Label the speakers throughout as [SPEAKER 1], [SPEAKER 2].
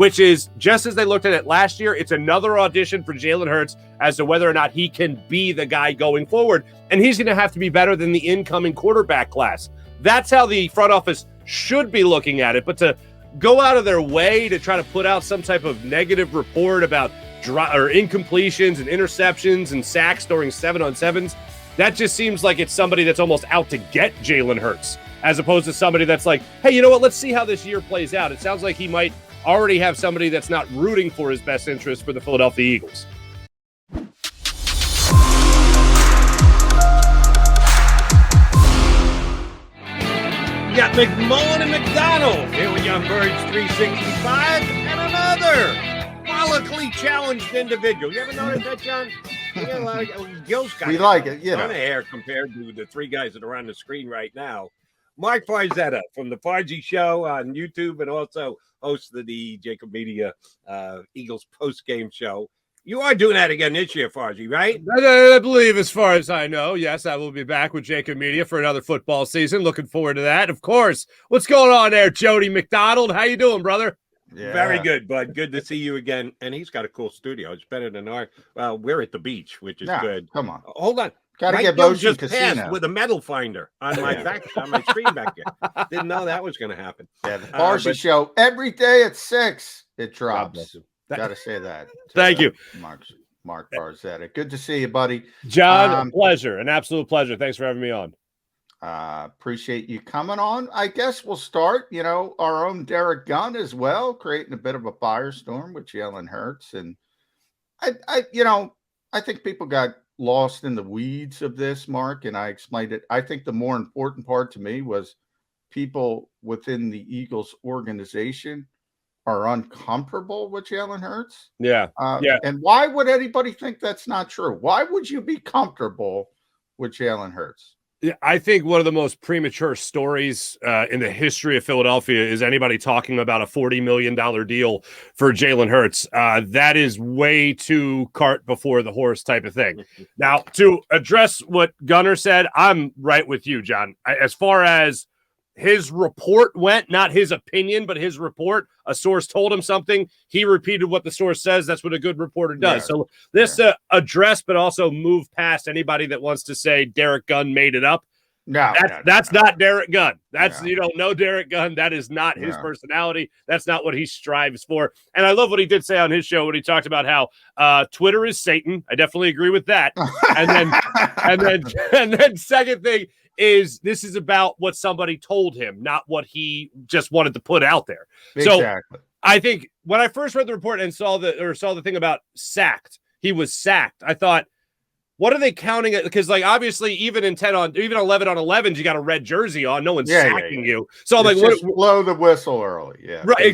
[SPEAKER 1] which is just as they looked at it last year, it's another audition for Jalen Hurts as to whether or not he can be the guy going forward. And he's going to have to be better than the incoming quarterback class. That's how the front office should be looking at it. But to go out of their way to try to put out some type of negative report about incompletions and interceptions and sacks during 7-on-7s, that just seems like it's somebody that's almost out to get Jalen Hurts, as opposed to somebody that's like, hey, you know what? Let's see how this year plays out. It sounds like he might already have somebody that's not rooting for his best interest for the Philadelphia Eagles.
[SPEAKER 2] You got McMullen and McDonald here with Young Birds 365 and another follically challenged individual. You ever notice that, John? Gil's got
[SPEAKER 3] we like it, yeah.
[SPEAKER 2] A ton of hair compared to the three guys that are on the screen right now. Marc Farzetta from the Farzy show on YouTube and also host of the JAKIB Media Eagles Postgame show. You are doing that again this year, Farzy, right?
[SPEAKER 1] I believe, as far as I know, yes, I will be back with JAKIB Media for another football season. Looking forward to that, of course. What's going on there, Jody McDonald? How you doing, brother?
[SPEAKER 2] Yeah. Very good, bud. Good to see you again. And he's got a cool studio. It's better than our. Well, we're at the beach, which is good.
[SPEAKER 3] Come on,
[SPEAKER 2] hold on.
[SPEAKER 3] Got to
[SPEAKER 2] Mike
[SPEAKER 3] get
[SPEAKER 2] Gill
[SPEAKER 3] Bosch
[SPEAKER 2] just
[SPEAKER 3] Casino
[SPEAKER 2] passed with a metal finder on my back on my screen back there. Didn't know that was going to happen.
[SPEAKER 3] Yeah, the Farzy show every day at 6. It drops. Got to say that.
[SPEAKER 1] Thank you,
[SPEAKER 3] Marc Farzetta. Good to see you, buddy.
[SPEAKER 1] John, a pleasure, an absolute pleasure. Thanks for having me on.
[SPEAKER 3] Appreciate you coming on. I guess we'll start, our own Derek Gunn as well, creating a bit of a firestorm with Jalen Hurts. And I think people got lost in the weeds of this, Mark, and I explained it. I think the more important part to me was people within the Eagles organization are uncomfortable with Jalen Hurts.
[SPEAKER 1] Yeah.
[SPEAKER 3] And why would anybody think that's not true? Why would you be comfortable with Jalen Hurts?
[SPEAKER 1] Yeah, I think one of the most premature stories in the history of Philadelphia is anybody talking about a $40 million deal for Jalen Hurts. That is way too cart before the horse type of thing. Now, to address what Gunner said, I'm right with you, John. As far as his report went, not his opinion, but his report, a source told him something. He repeated what the source says. That's what a good reporter does. Yeah. So this address, but also move past anybody that wants to say Derek Gunn made it up.
[SPEAKER 3] No,
[SPEAKER 1] that's not Derek Gunn. That's, no Derek Gunn. That is not his personality. That's not what he strives for. And I love what he did say on his show when he talked about how Twitter is Satan. I definitely agree with that. and then second thing is this is about what somebody told him, not what he just wanted to put out there.
[SPEAKER 3] Exactly.
[SPEAKER 1] So I think when I first read the report and saw the thing about sacked, he was sacked. I thought, what are they counting it? Because obviously even 11 on 11s, you got a red jersey on. No one's sacking you. So I'm
[SPEAKER 3] just blow the whistle early. Yeah.
[SPEAKER 1] Right.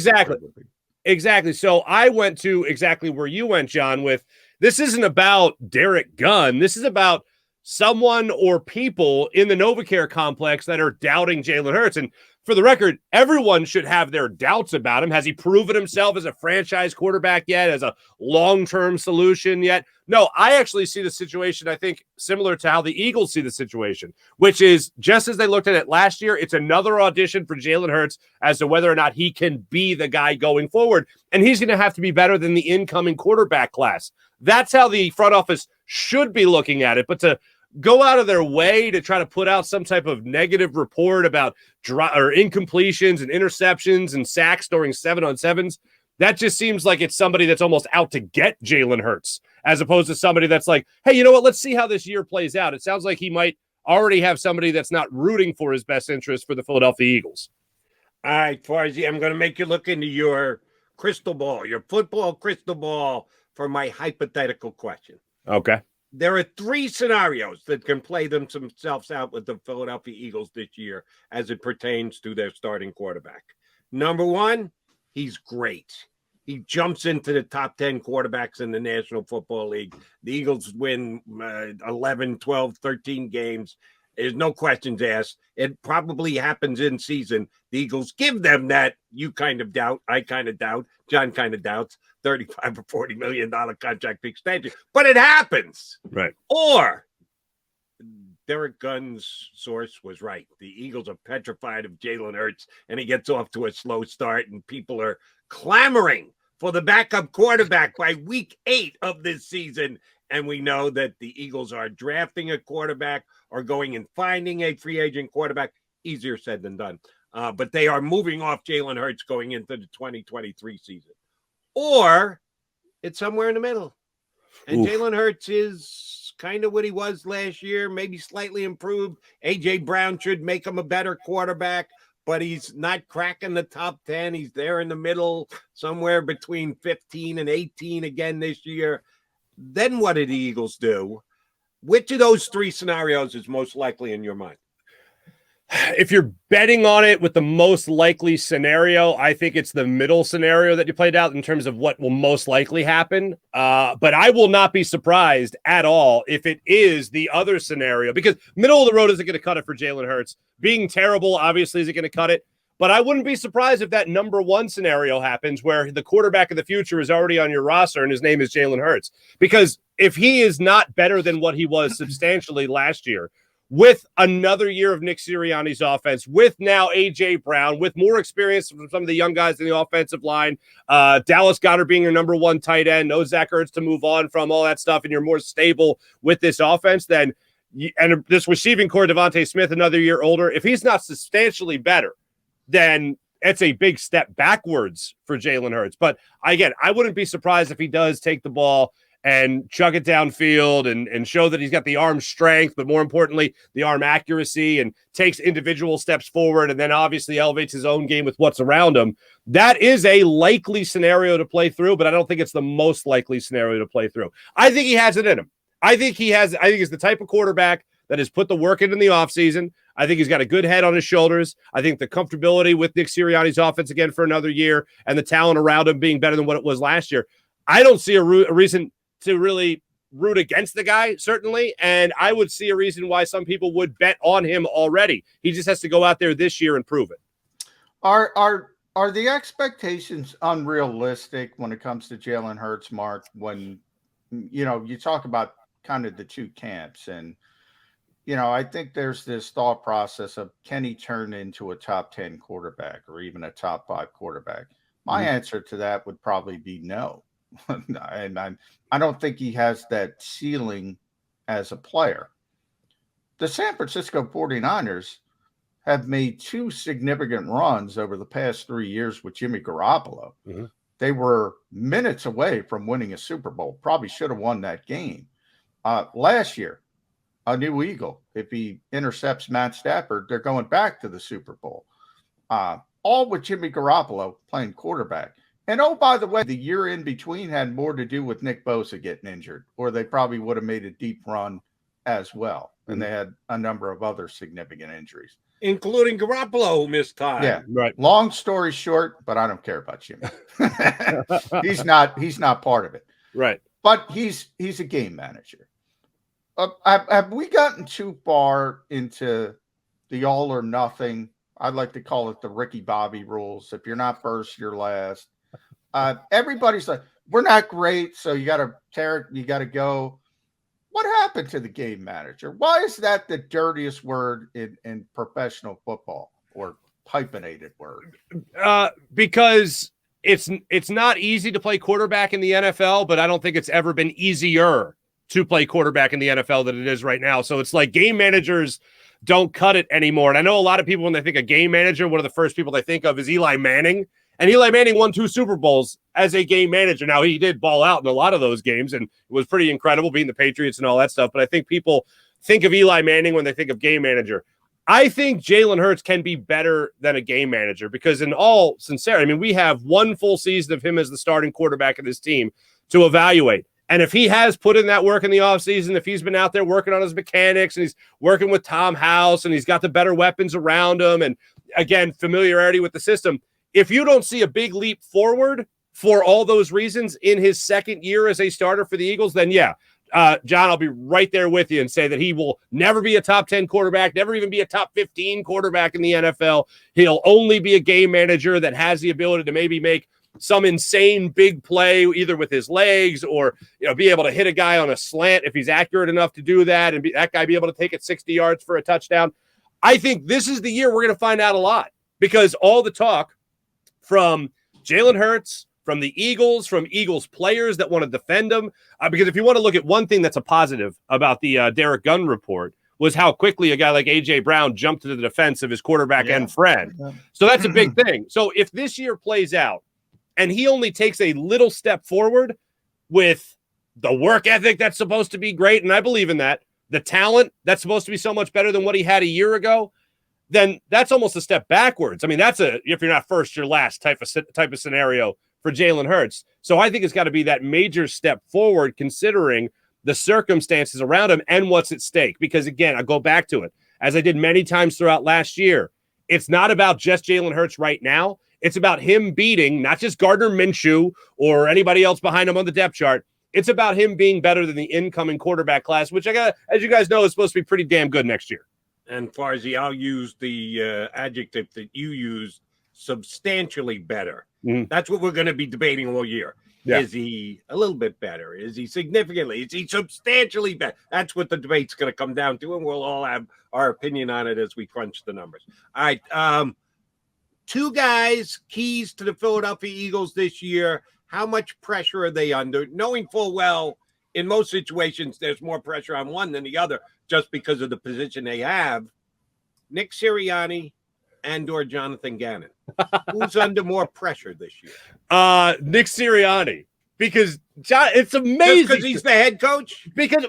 [SPEAKER 1] Exactly. So I went to exactly where you went, John, with this isn't about Derek Gunn. This is about someone or people in the NovaCare complex that are doubting Jalen Hurts. And for the record, everyone should have their doubts about him. Has he proven himself as a franchise quarterback yet, as a long-term solution yet? No, I actually see the situation, I think, similar to how the Eagles see the situation, which is just as they looked at it last year, it's another audition for Jalen Hurts as to whether or not he can be the guy going forward. And he's going to have to be better than the incoming quarterback class. That's how the front office should be looking at it. But to go out of their way to try to put out some type of negative report about incompletions and interceptions and sacks during 7-on-7s, that just seems like it's somebody that's almost out to get Jalen Hurts, as opposed to somebody that's like, hey, you know what? Let's see how this year plays out. It sounds like he might already have somebody that's not rooting for his best interest for the Philadelphia Eagles.
[SPEAKER 2] All right, Farzy, I'm going to make you look into your crystal ball, your football crystal ball for my hypothetical question.
[SPEAKER 1] Okay.
[SPEAKER 2] There are 3 scenarios that can play themselves out with the Philadelphia Eagles this year as it pertains to their starting quarterback. Number 1, he's great. He jumps into the top 10 quarterbacks in the National Football League. The Eagles win 11, 12, 13 games. There's no questions asked. It probably happens in season. The Eagles give them that. You kind of doubt. I kind of doubt. John kind of doubts. $35 or $40 million contract extension. But it happens.
[SPEAKER 1] Right.
[SPEAKER 2] Or Derek Gunn's source was right. The Eagles are petrified of Jalen Hurts, and he gets off to a slow start, and people are clamoring for the backup quarterback by week 8 of this season. And we know that the Eagles are drafting a quarterback or going and finding a free agent quarterback. Easier said than done. But they are moving off Jalen Hurts going into the 2023 season. Or it's somewhere in the middle. And Jalen Hurts is kind of what he was last year, maybe slightly improved. A.J. Brown should make him a better quarterback, but he's not cracking the top 10. He's there in the middle, somewhere between 15 and 18 again this year. Then what did the Eagles do? Which of those 3 scenarios is most likely in your mind?
[SPEAKER 1] If you're betting on it with the most likely scenario, I think it's the middle scenario that you played out in terms of what will most likely happen. But I will not be surprised at all if it is the other scenario, because middle of the road isn't going to cut it for Jalen Hurts. Being terrible, obviously, isn't going to cut it. But I wouldn't be surprised if that number 1 scenario happens where the quarterback of the future is already on your roster and his name is Jalen Hurts. Because if he is not better than what he was substantially last year, with another year of Nick Sirianni's offense, with now A.J. Brown, with more experience from some of the young guys in the offensive line, Dallas Goedert being your number 1 tight end, no Zach Ertz to move on from, all that stuff, and you're more stable with this offense, then and this receiving core, Devontae Smith, another year older, if he's not substantially better, then it's a big step backwards for Jalen Hurts. But again, I wouldn't be surprised if he does take the ball and chug it downfield and show that he's got the arm strength, but more importantly, the arm accuracy, and takes individual steps forward, and then obviously elevates his own game with what's around him. That is a likely scenario to play through, but I don't think it's the most likely scenario to play through. I think he has it in him. I think he's the type of quarterback that has put the work in the offseason. I think he's got a good head on his shoulders. I think the comfortability with Nick Sirianni's offense again for another year and the talent around him being better than what it was last year. I don't see a reason to really root against the guy, certainly, and I would see a reason why some people would bet on him already. He just has to go out there this year and prove it.
[SPEAKER 3] Are the expectations unrealistic when it comes to Jalen Hurts, Mark, when you talk about kind of the 2 camps? And I think there's this thought process of, can he turn into a top 10 quarterback or even a top 5 quarterback? My answer to that would probably be no. And I don't think he has that ceiling as a player. The San Francisco 49ers have made 2 significant runs over the past 3 years with Jimmy Garoppolo. They were minutes away from winning a Super Bowl. Probably should have won that game. Last year, a new Eagle, if he intercepts Matt Stafford, they're going back to the Super Bowl. All with Jimmy Garoppolo playing quarterback. And oh, by the way, the year in between had more to do with Nick Bosa getting injured, or they probably would have made a deep run as well. And they had a number of other significant injuries,
[SPEAKER 2] including Garoppolo, who missed time.
[SPEAKER 3] Yeah,
[SPEAKER 1] right.
[SPEAKER 3] Long story short, but I don't care about Jimmy. He's not part of it.
[SPEAKER 1] Right.
[SPEAKER 3] But he's a game manager. Have we gotten too far into the all or nothing? I'd like to call it the Ricky Bobby rules. If you're not first, you're last. Everybody's like, we're not great, so you got to tear it. You got to go. What happened to the game manager? Why is that the dirtiest word in professional football, or hyphenated word?
[SPEAKER 1] Because it's not easy to play quarterback in the NFL, but I don't think it's ever been easier to play quarterback in the NFL than it is right now. So it's like game managers don't cut it anymore. And I know a lot of people, when they think of game manager, one of the first people they think of is Eli Manning. And Eli Manning won 2 Super Bowls as a game manager. Now, he did ball out in a lot of those games, and it was pretty incredible beating the Patriots and all that stuff. But I think people think of Eli Manning when they think of game manager. I think Jalen Hurts can be better than a game manager, because in all sincerity, I mean, we have 1 full season of him as the starting quarterback of this team to evaluate. And if he has put in that work in the offseason, if he's been out there working on his mechanics and he's working with Tom House and he's got the better weapons around him and, again, familiarity with the system, if you don't see a big leap forward for all those reasons in his second year as a starter for the Eagles, then yeah, John, I'll be right there with you and say that he will never be a top 10 quarterback, never even be a top 15 quarterback in the NFL. He'll only be a game manager that has the ability to maybe make some insane big play, either with his legs or be able to hit a guy on a slant if he's accurate enough to do that, and that guy be able to take it 60 yards for a touchdown. I think this is the year we're going to find out a lot, because all the talk from Jalen Hurts, from the Eagles, from Eagles players that want to defend him. Because if you want to look at one thing that's a positive about the Derek Gunn report, was how quickly a guy like A.J. Brown jumped to the defense of his quarterback and friend. So that's a big thing. So if this year plays out and he only takes a little step forward with the work ethic that's supposed to be great, and I believe in that, the talent that's supposed to be so much better than what he had a year ago, then that's almost a step backwards. I mean, that's if you're not first, you're last type of scenario for Jalen Hurts. So I think it's got to be that major step forward considering the circumstances around him and what's at stake. Because again, I go back to it, as I did many times throughout last year. It's not about just Jalen Hurts right now. It's about him beating not just Gardner Minshew or anybody else behind him on the depth chart. It's about him being better than the incoming quarterback class, which as you guys know, is supposed to be pretty damn good next year.
[SPEAKER 2] And Farzy, I'll use the adjective that you used, substantially better.
[SPEAKER 1] Mm-hmm.
[SPEAKER 2] That's what we're going to be debating all year. Yeah. Is he a little bit better? Is he significantly? Is he substantially better? That's what the debate's going to come down to, and we'll all have our opinion on it as we crunch the numbers. All right. Two guys, keys to the Philadelphia Eagles this year. How much pressure are they under? Knowing full well, in most situations, there's more pressure on one than the other just because of the position they have. Nick Sirianni and/or Jonathan Gannon. Who's under more pressure this year?
[SPEAKER 1] Nick Sirianni, because it's amazing
[SPEAKER 2] because he's the head coach.
[SPEAKER 1] Because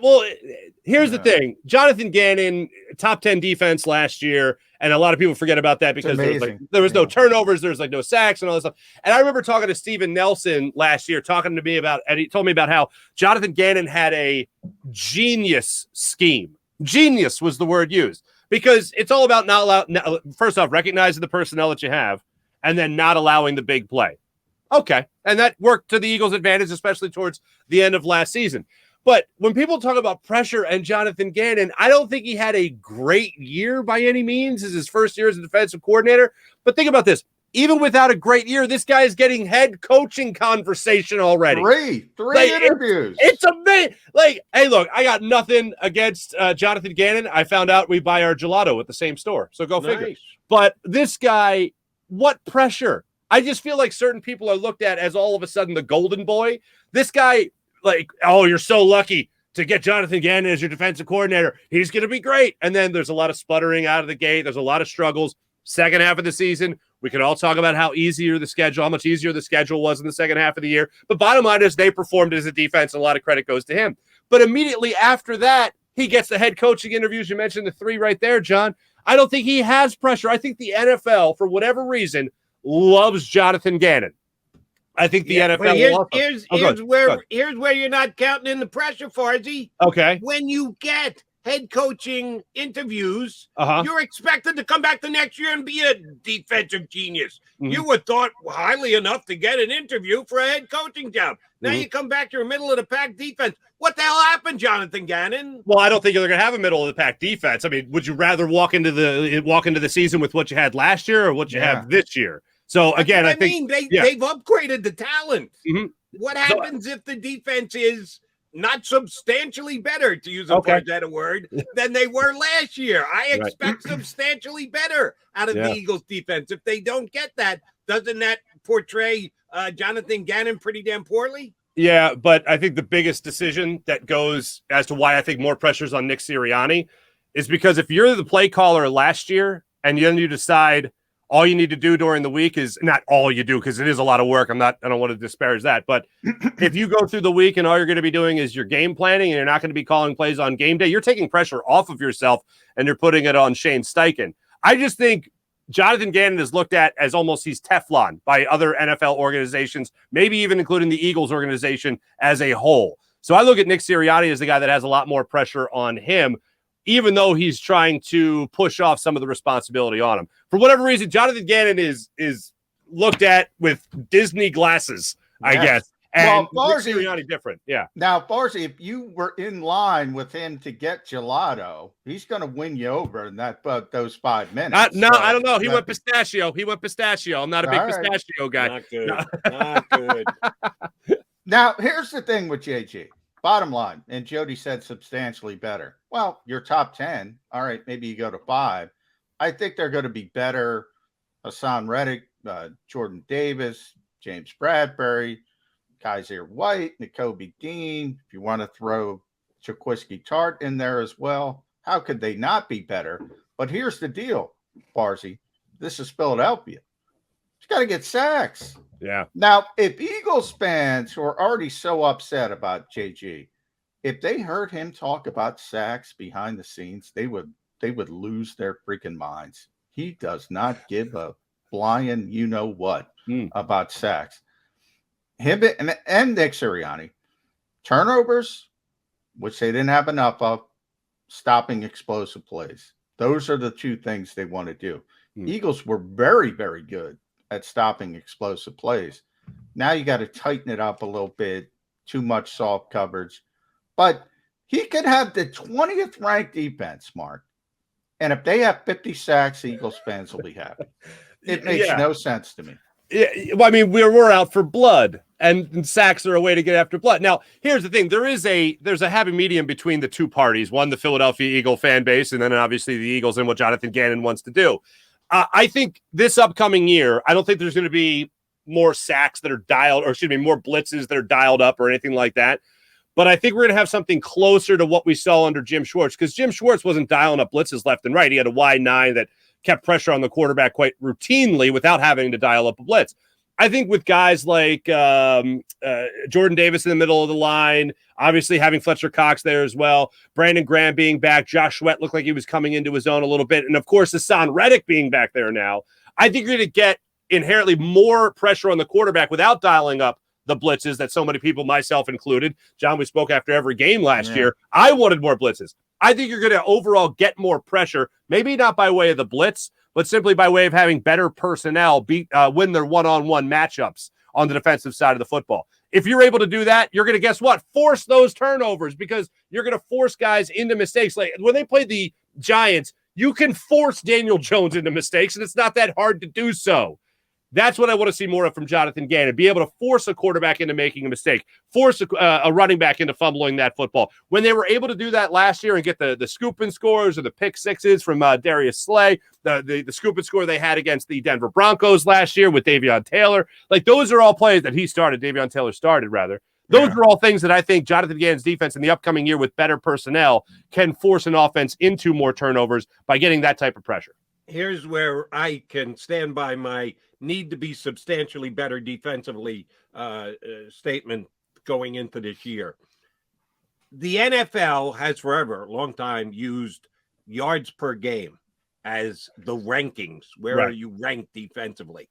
[SPEAKER 1] here's the thing: Jonathan Gannon, top 10 defense last year, and a lot of people forget about that because there was no turnovers, there was no sacks and all this stuff. And I remember talking to Steven Nelson last year, and he told me about how Jonathan Gannon had a genius scheme. Genius was the word used. Because it's all about first off, recognizing the personnel that you have and then not allowing the big play. Okay. And that worked to the Eagles' advantage, especially towards the end of last season. But when people talk about pressure and Jonathan Gannon, I don't think he had a great year by any means. This is his first year as a defensive coordinator. But think about this. Even without a great year, this guy is getting head coaching conversation already.
[SPEAKER 3] Three interviews.
[SPEAKER 1] It's amazing. Hey, look, I got nothing against Jonathan Gannon. I found out we buy our gelato at the same store. So go figure. But this guy, what pressure? I just feel like certain people are looked at as all of a sudden the golden boy. This guy, oh, you're so lucky to get Jonathan Gannon as your defensive coordinator. He's going to be great. And then there's a lot of sputtering out of the gate. There's a lot of struggles. Second half of the season, we can all talk about how much easier the schedule was in the second half of the year. But bottom line is they performed as a defense, and a lot of credit goes to him. But immediately after that, he gets the head coaching interviews. You mentioned the three right there, John. I don't think he has pressure. I think the NFL, for whatever reason, loves Jonathan Gannon. I think the NFL.
[SPEAKER 2] Here's where you're not counting in the pressure, Farzy.
[SPEAKER 1] Okay.
[SPEAKER 2] When you get head coaching interviews, you're expected to come back the next year and be a defensive genius. Mm-hmm. You were thought highly enough to get an interview for a head coaching job. Now you come back, you're a middle of the pack defense. What the hell happened, Jonathan Gannon?
[SPEAKER 1] Well, I don't think you're going to have a middle of the pack defense. I mean, would you rather walk into the season with what you had last year or what you have this year? So again, I think
[SPEAKER 2] they've upgraded the talent. Mm-hmm. What happens if the defense is not substantially better, to use a Farzetta word, than they were last year? I expect substantially better out of the Eagles defense. If they don't get that, doesn't that portray Jonathan Gannon pretty damn poorly?
[SPEAKER 1] Yeah, but I think the biggest decision that goes as to why I think more pressure's on Nick Sirianni is because if you're the play caller last year and then you decide all you need to do during the week is not all you do, because it is a lot of work. I don't want to disparage that. But if you go through the week and all you're going to be doing is your game planning and you're not going to be calling plays on game day, you're taking pressure off of yourself and you're putting it on Shane Steichen. I just think Jonathan Gannon is looked at as almost he's Teflon by other NFL organizations, maybe even including the Eagles organization as a whole. So I look at Nick Sirianni as the guy that has a lot more pressure on him, even though he's trying to push off some of the responsibility on him. For whatever reason, Jonathan Gannon is looked at with Disney glasses, I guess. And Sirianni different. Yeah.
[SPEAKER 3] Now, Farzy, if you were in line with him to get gelato, he's going to win you over in those 5 minutes.
[SPEAKER 1] I don't know. He went pistachio. I'm not a big pistachio guy.
[SPEAKER 2] Not good. Not good.
[SPEAKER 3] Now, here's the thing with JG. Bottom line, and Jody said substantially better. Well, you're top 10. All right, maybe you go to 5. I think they're going to be better. Hassan Reddick, Jordan Davis, James Bradbury, Kaiser White, Nakobe Dean. If you want to throw Jaquiski Tart in there as well, how could they not be better? But here's the deal, Farzy. This is Philadelphia. You got to get sacks.
[SPEAKER 1] Yeah.
[SPEAKER 3] Now, if Eagles fans who are already so upset about JG, if they heard him talk about sacks behind the scenes, they would lose their freaking minds. He does not give a flying you-know-what about sacks. Him and Nick Sirianni, turnovers, which they didn't have enough of, stopping explosive plays. Those are the two things they want to do. Eagles were very, very good at stopping explosive plays. Now you got to tighten it up a little bit, too much soft coverage. But he could have the 20th ranked defense, Mark. And if they have 50 sacks, Eagles fans will be happy. It makes no sense to me.
[SPEAKER 1] Yeah, well, I mean, we're out for blood, and sacks are a way to get after blood. Now, here's the thing: there's a happy medium between the two parties. One, the Philadelphia Eagle fan base, and then obviously the Eagles and what Jonathan Gannon wants to do. I think this upcoming year, I don't think there's going to be more sacks that are dialed, or excuse me, more blitzes that are dialed up or anything like that. But I think we're going to have something closer to what we saw under Jim Schwartz, because Jim Schwartz wasn't dialing up blitzes left and right. He had a wide nine that kept pressure on the quarterback quite routinely without having to dial up a blitz. I think with guys like Jordan Davis in the middle of the line, obviously having Fletcher Cox there as well, Brandon Graham being back, Josh Sweat looked like he was coming into his own a little bit, and of course Hassan Reddick being back there now, I think you're going to get inherently more pressure on the quarterback without dialing up the blitzes that so many people, myself included. John, we spoke after every game last year. I wanted more blitzes. I think you're going to overall get more pressure, maybe not by way of the blitz, but simply by way of having better personnel win their one-on-one matchups on the defensive side of the football. If you're able to do that, you're going to, guess what? Force those turnovers, because you're going to force guys into mistakes. Like when they played the Giants, you can force Daniel Jones into mistakes, and it's not that hard to do so. That's what I want to see more of from Jonathan Gannon. Be able to force a quarterback into making a mistake, force a running back into fumbling that football. When they were able to do that last year and get the scoop and scores or the pick sixes from Darius Slay, the scoop and score they had against the Denver Broncos last year with Davion Taylor, like those are all plays that Davion Taylor started rather. Those are all things that I think Jonathan Gannon's defense in the upcoming year with better personnel can force an offense into more turnovers by getting that type of pressure.
[SPEAKER 2] Here's where I can stand by my need to be substantially better defensively statement going into this year. The NFL has forever, a long time, used yards per game as the rankings. Where are you ranked defensively?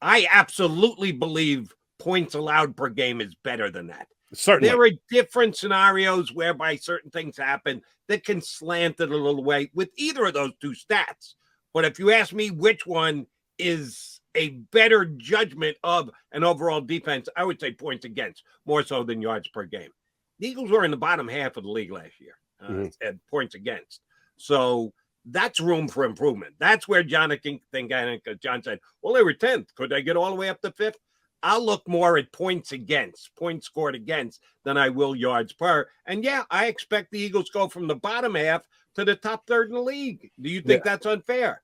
[SPEAKER 2] I absolutely believe points allowed per game is better than that.
[SPEAKER 1] Certainly.
[SPEAKER 2] There are different scenarios whereby certain things happen that can slant it a little way with either of those two stats. But if you ask me which one is a better judgment of an overall defense, I would say points against more so than yards per game. The Eagles were in the bottom half of the league last year at points against. So that's room for improvement. That's where Jonathan Gannon, John said, well, they were 10th. Could they get all the way up to 5th? I'll look more at points against, points scored against, than I will yards per. And yeah, I expect the Eagles go from the bottom half to the top third in the league. Do you think that's unfair?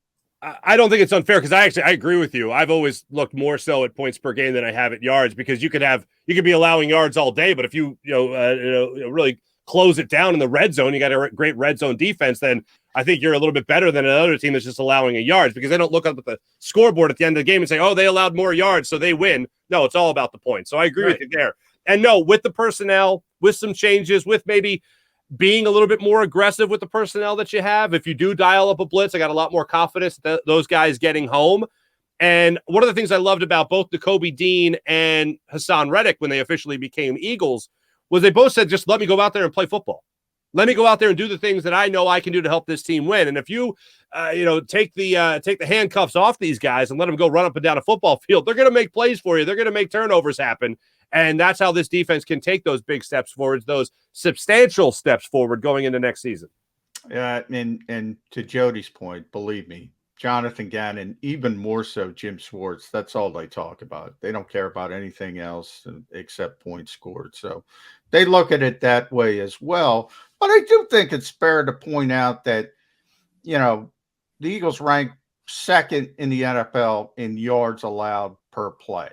[SPEAKER 1] I don't think it's unfair, because I agree with you. I've always looked more so at points per game than I have at yards, because you could be allowing yards all day, but if you really close it down in the red zone, you got a great red zone defense, then I think you're a little bit better than another team that's just allowing yards, because they don't look up at the scoreboard at the end of the game and say, oh, they allowed more yards, so they win. No, it's all about the points. So I agree with you there. And no, with the personnel, with some changes, with maybe being a little bit more aggressive with the personnel that you have, if you do dial up a blitz, I got a lot more confidence that those guys getting home. And one of the things I loved about both Nakobe Dean and Hassan Reddick when they officially became Eagles was they both said, just let me go out there and play football. Let me go out there and do the things that I know I can do to help this team win. And if you, take the handcuffs off these guys and let them go run up and down a football field, they're going to make plays for you. They're going to make turnovers happen. And that's how this defense can take those big steps forward, those substantial steps forward going into next season.
[SPEAKER 3] Yeah, and to Jody's point, believe me, Jonathan Gannon, even more so Jim Schwartz, that's all they talk about. They don't care about anything else except points scored. So they look at it that way as well. But I do think it's fair to point out that, the Eagles rank second in the NFL in yards allowed per play.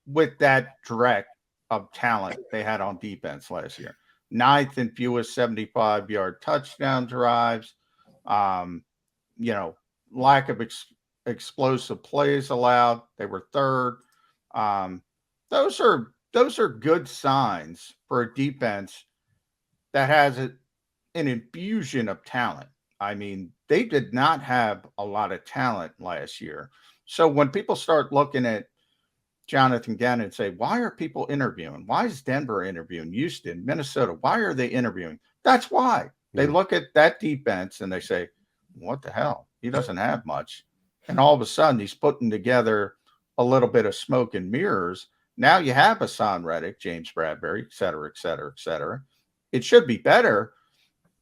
[SPEAKER 3] with that direct of talent they had on defense last year. 9th in fewest 75-yard touchdown drives. Lack of explosive plays allowed. They were 3rd. Those are good signs for a defense that has an infusion of talent. I mean, they did not have a lot of talent last year. So when people start looking at Jonathan Gannon and say, why are people interviewing? Why is Denver interviewing? Houston, Minnesota, why are they interviewing? That's why. They look at that defense and they say, what the hell? He doesn't have much. And all of a sudden, he's putting together a little bit of smoke and mirrors. Now you have Hassan Reddick, James Bradbury, et cetera, et cetera, et cetera. It should be better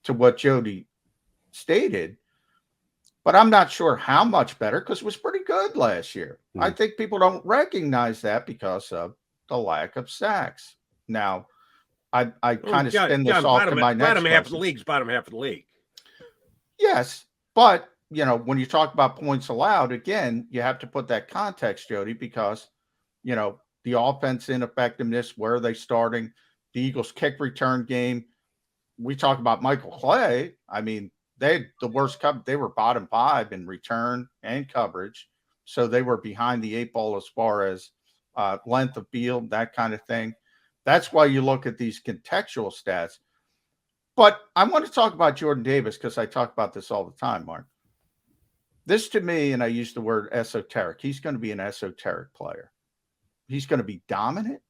[SPEAKER 3] to what Jody stated, but I'm not sure how much better because it was pretty good last year. I think people don't recognize that because of the lack of sacks. Now, I kind of spin this off to my next
[SPEAKER 2] bottom half of the
[SPEAKER 3] question.
[SPEAKER 2] league's bottom half of the league.
[SPEAKER 3] Yes, but when you talk about points allowed, again, you have to put that context, Jody, because the offense ineffectiveness, where are they starting? The Eagles' kick return game. We talk about Michael Clay. I mean, they had the worst cover. They were bottom 5 in return and coverage, so they were behind the 8 ball as far as length of field, that kind of thing. That's why you look at these contextual stats. But I want to talk about Jordan Davis because I talk about this all the time, Mark. This to me, and I use the word esoteric, he's going to be an esoteric player. He's going to be dominant,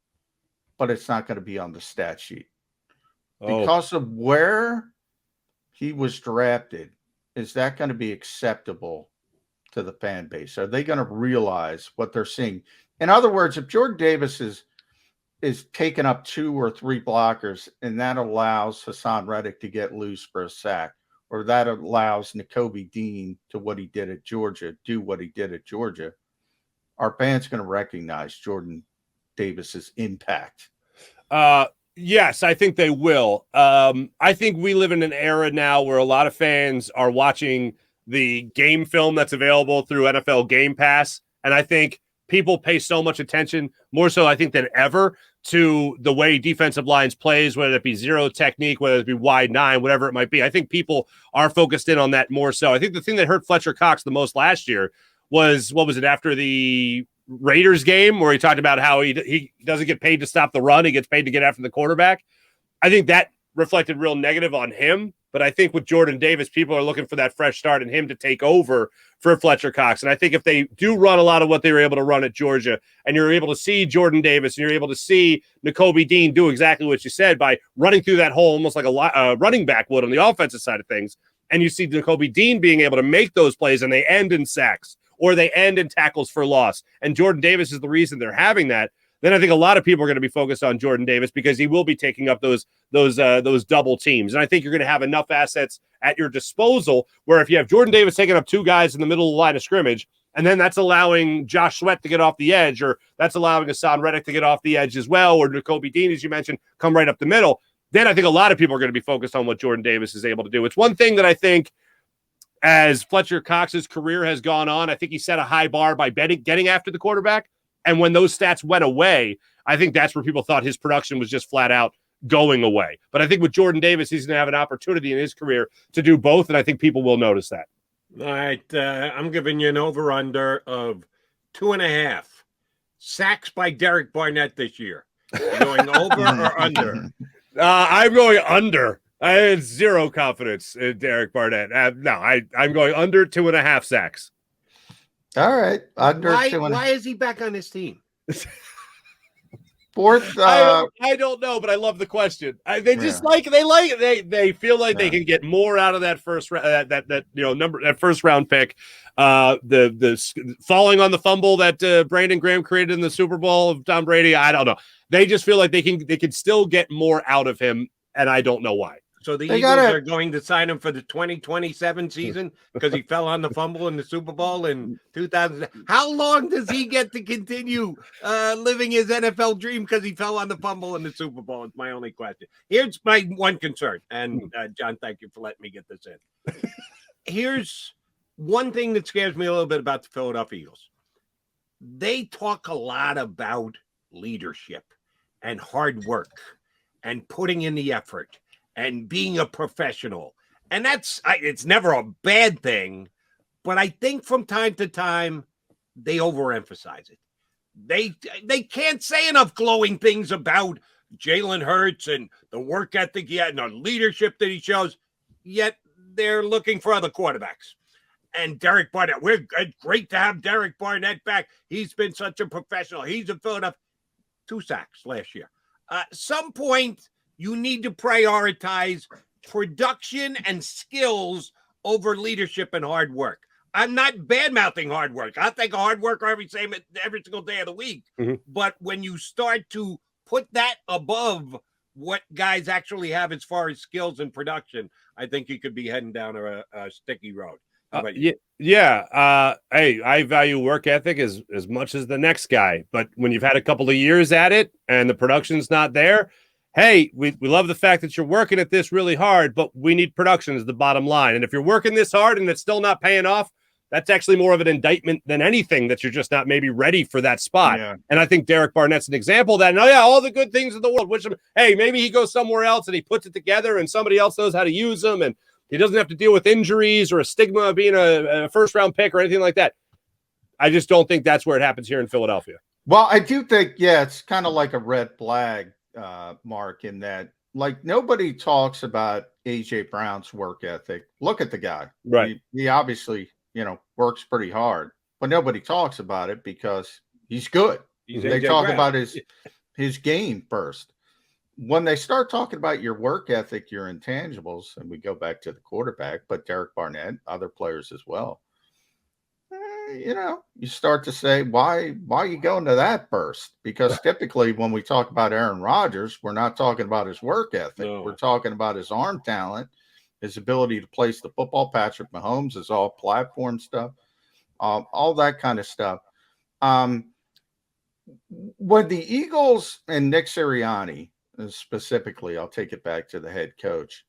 [SPEAKER 3] but it's not going to be on the stat sheet. Because of where he was drafted, is that going to be acceptable to the fan base? Are they going to realize what they're seeing? In other words, if Jordan Davis is taking up 2 or 3 blockers, and that allows Hassan Reddick to get loose for a sack, or that allows Nakobe Dean to what he did at Georgia, do what he did at Georgia, are fans going to recognize Jordan Davis's impact?
[SPEAKER 1] Yes, I think they will. I think we live in an era now where a lot of fans are watching the game film that's available through NFL Game Pass. And I think people pay so much attention, more so I think than ever, to the way defensive lines plays, whether it be zero technique, whether it be wide 9, whatever it might be. I think people are focused in on that more so. I think the thing that hurt Fletcher Cox the most last year was, what was it, after the Raiders game where he talked about how he doesn't get paid to stop the run. He gets paid to get after the quarterback. I think that reflected real negative on him. But I think with Jordan Davis, people are looking for that fresh start and him to take over for Fletcher Cox. And I think if they do run a lot of what they were able to run at Georgia, and you're able to see Jordan Davis and you're able to see Nakobe Dean do exactly what you said by running through that hole almost like a running back would on the offensive side of things, and you see Nakobe Dean being able to make those plays and they end in sacks or they end in tackles for loss, and Jordan Davis is the reason they're having that, then I think a lot of people are going to be focused on Jordan Davis because he will be taking up those double teams. And I think you're going to have enough assets at your disposal where if you have Jordan Davis taking up 2 guys in the middle of the line of scrimmage, and then that's allowing Josh Sweat to get off the edge, or that's allowing Hassan Reddick to get off the edge as well, or Nakobe Dean, as you mentioned, come right up the middle, then I think a lot of people are going to be focused on what Jordan Davis is able to do. It's one thing that I think as Fletcher Cox's career has gone on, I think he set a high bar by getting after the quarterback. And when those stats went away, I think that's where people thought his production was just flat out going away. But I think with Jordan Davis, he's going to have an opportunity in his career to do both, and I think people will notice that.
[SPEAKER 2] All right, I'm giving you an over-under of 2.5 sacks by Derek Barnett this year. You're going over or under?
[SPEAKER 1] I'm going under. I had 0 confidence in Derek Barnett. I'm going under 2.5 sacks.
[SPEAKER 3] All right. Under
[SPEAKER 2] why is he back on his team?
[SPEAKER 3] 4th.
[SPEAKER 1] I don't know, but I love the question. They feel like they can get more out of that first that first round pick. The falling on the fumble that Brandon Graham created in the Super Bowl of Tom Brady. I don't know. They just feel like they can still get more out of him, and I don't know why.
[SPEAKER 2] So the Eagles are going to sign him for the 2027 season because he fell on the fumble in the Super Bowl in 2000. How long does he get to continue living his NFL dream because he fell on the fumble in the Super Bowl? It's my only question. Here's my one concern. And John, thank you for letting me get this in. Here's one thing that scares me a little bit about the Philadelphia Eagles. they talk a lot about leadership and hard work and putting in the effort and being a professional. And it's never a bad thing, but I think from time to time they overemphasize it. They can't say enough glowing things about Jalen Hurts and the work ethic he had and the leadership that he shows, yet they're looking for other quarterbacks. And Derek Barnett, great to have Derek Barnett back. He's been such a professional. He's in Philadelphia. 2 sacks last year. Some point, you need to prioritize production and skills over leadership and hard work. I'm not bad-mouthing hard work. I think hard worker every single day of the week. Mm-hmm. But when you start to put that above what guys actually have as far as skills and production, I think you could be heading down a sticky road. How about you?
[SPEAKER 1] Hey, I value work ethic as much as the next guy. But when you've had a couple of years at it and the production's not there, hey, we love the fact that you're working at this really hard, but we need production as the bottom line. And if you're working this hard and it's still not paying off, that's actually more of an indictment than anything that you're just not maybe ready for that spot. Yeah. And I think Derek Barnett's an example of that. And all the good things in the world, hey, maybe he goes somewhere else and he puts it together and somebody else knows how to use them. And he doesn't have to deal with injuries or a stigma of being a first-round pick or anything like that. I just don't think that's where it happens here in Philadelphia.
[SPEAKER 3] Well, I do think, it's kind of like a red flag, Mark, in that, like, nobody talks about A.J. Brown's work ethic. Look at the guy.
[SPEAKER 1] Right.
[SPEAKER 3] He obviously, works pretty hard, but nobody talks about it because he's good. They talk about his game first. When they start talking about your work ethic, your intangibles, and we go back to the quarterback, but Derek Barnett, other players as well, you start to say, why are you going to that first? Because typically when we talk about Aaron Rodgers, we're not talking about his work ethic. No. We're talking about his arm talent, his ability to place the football. Patrick Mahomes is all platform stuff, all that kind of stuff. When the Eagles and Nick Sirianni, specifically, I'll take it back to the head coach.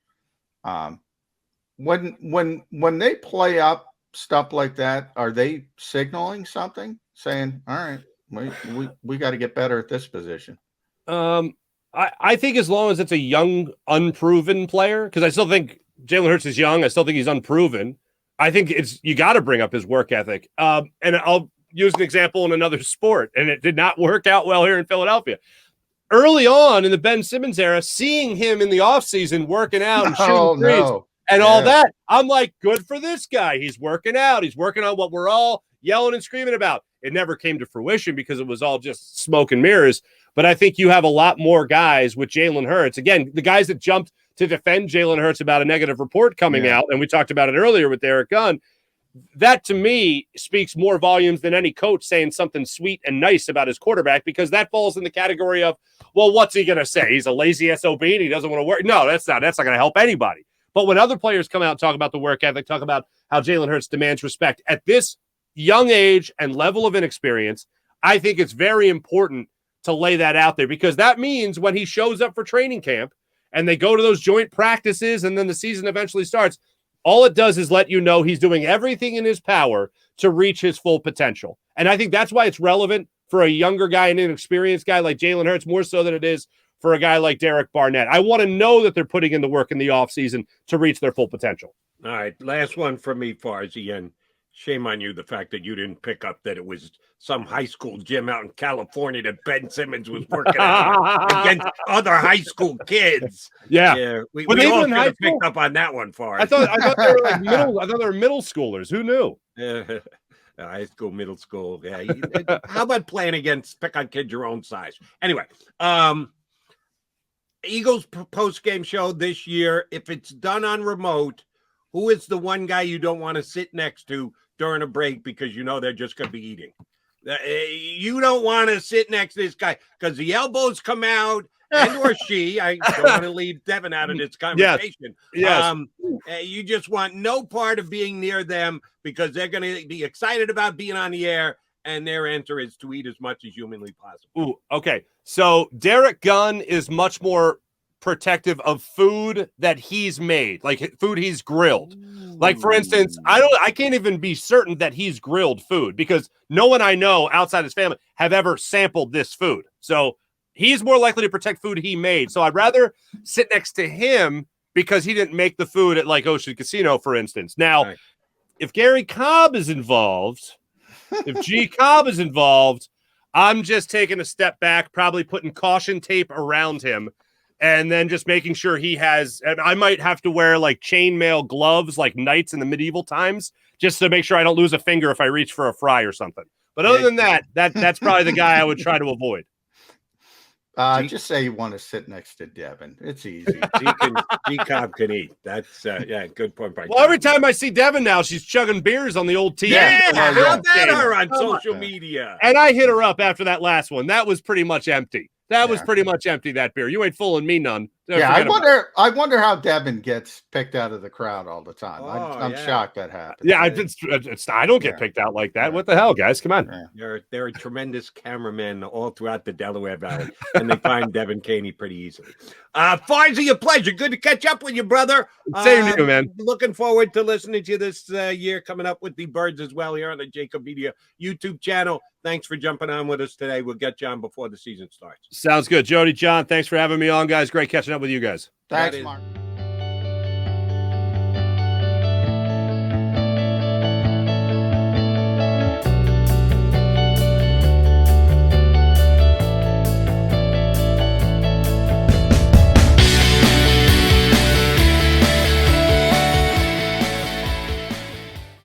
[SPEAKER 3] When they play up stuff like that, are they signaling something, saying, "All right, we got to get better at this position"?
[SPEAKER 1] I think as long as it's a young, unproven player, because I still think Jalen Hurts is young. I still think he's unproven. I think you got to bring up his work ethic. And I'll use an example in another sport, and it did not work out well here in Philadelphia. Early on in the Ben Simmons era, seeing him in the offseason working out and shooting threes and all that, I'm like, good for this guy. He's working out. He's working on what we're all yelling and screaming about. It never came to fruition because it was all just smoke and mirrors. But I think you have a lot more guys with Jalen Hurts. Again, the guys that jumped to defend Jalen Hurts about a negative report coming out, and we talked about it earlier with Derek Gunn, that to me speaks more volumes than any coach saying something sweet and nice about his quarterback, because that falls in the category of, well, what's he going to say? He's a lazy SOB and he doesn't want to work. No, that's not going to help anybody. But when other players come out and talk about the work ethic, talk about how Jalen Hurts demands respect at this young age and level of inexperience, I think it's very important to lay that out there, because that means when he shows up for training camp and they go to those joint practices and then the season eventually starts, all it does is let you know he's doing everything in his power to reach his full potential. And I think that's why it's relevant for a younger guy, an inexperienced guy like Jalen Hurts, more so than it is for a guy like Derek Barnett. I want to know that they're putting in the work in the offseason to reach their full potential.
[SPEAKER 2] All right, last one from me, Farzy, and shame on you, the fact that you didn't pick up that it was some high school gym out in California that Ben Simmons was working out against other high school kids.
[SPEAKER 1] Yeah.
[SPEAKER 2] We all should have picked up on that one, Farzy.
[SPEAKER 1] I thought they were like middle. I thought they were middle schoolers. Who knew?
[SPEAKER 2] High school, middle school. Yeah. How about playing against pick on kids your own size? Anyway, Eagles post-game show this year, if it's done on remote, who is the one guy you don't want to sit next to during a break because you know they're just going to be eating? You don't want to sit next to this guy because the elbows come out, and or she. I don't want to leave Devin out of this conversation.
[SPEAKER 1] Yes.
[SPEAKER 2] You just want no part of being near them because they're going to be excited about being on the air, and their answer is to eat as much as humanly possible.
[SPEAKER 1] Ooh, okay. So Derek Gunn is much more protective of food that he's made, like food he's grilled. Like, for instance, I can't even be certain that he's grilled food because no one I know outside his family have ever sampled this food. So he's more likely to protect food he made. So I'd rather sit next to him because he didn't make the food at like Ocean Casino, for instance. Now, if Gary Cobb is involved, if G Cobb is involved, I'm just taking a step back, probably putting caution tape around him, and then just making sure he has, and I might have to wear like chainmail gloves like knights in the medieval times, just to make sure I don't lose a finger if I reach for a fry or something. But other than that, that's probably the guy I would try to avoid.
[SPEAKER 3] Just say you want to sit next to Devin. It's easy.
[SPEAKER 2] G-Cobb can eat. That's good point.
[SPEAKER 1] Well, every time I see Devin now, she's chugging beers on the old TV.
[SPEAKER 2] How'd that her on social media?
[SPEAKER 1] And I hit her up after that last one. That was pretty much empty. That was pretty much empty, that beer. You ain't fooling me none.
[SPEAKER 3] I wonder how Devin gets picked out of the crowd all the time. I'm shocked that happens.
[SPEAKER 1] Yeah, I don't get picked out like that. What the hell, guys? Come on.
[SPEAKER 2] There are tremendous cameramen all throughout the Delaware Valley, and they find Devin Caney pretty easily. Farzy, a pleasure. Good to catch up with you, brother.
[SPEAKER 1] Same to you, man.
[SPEAKER 2] Looking forward to listening to you this year, coming up with the Birds as well here on the JAKIB Media YouTube channel. Thanks for jumping on with us today. We'll get you on before the season starts.
[SPEAKER 1] Sounds good. Jody, John, thanks for having me on, guys. Great catching up with you guys.
[SPEAKER 3] Thanks, Mark.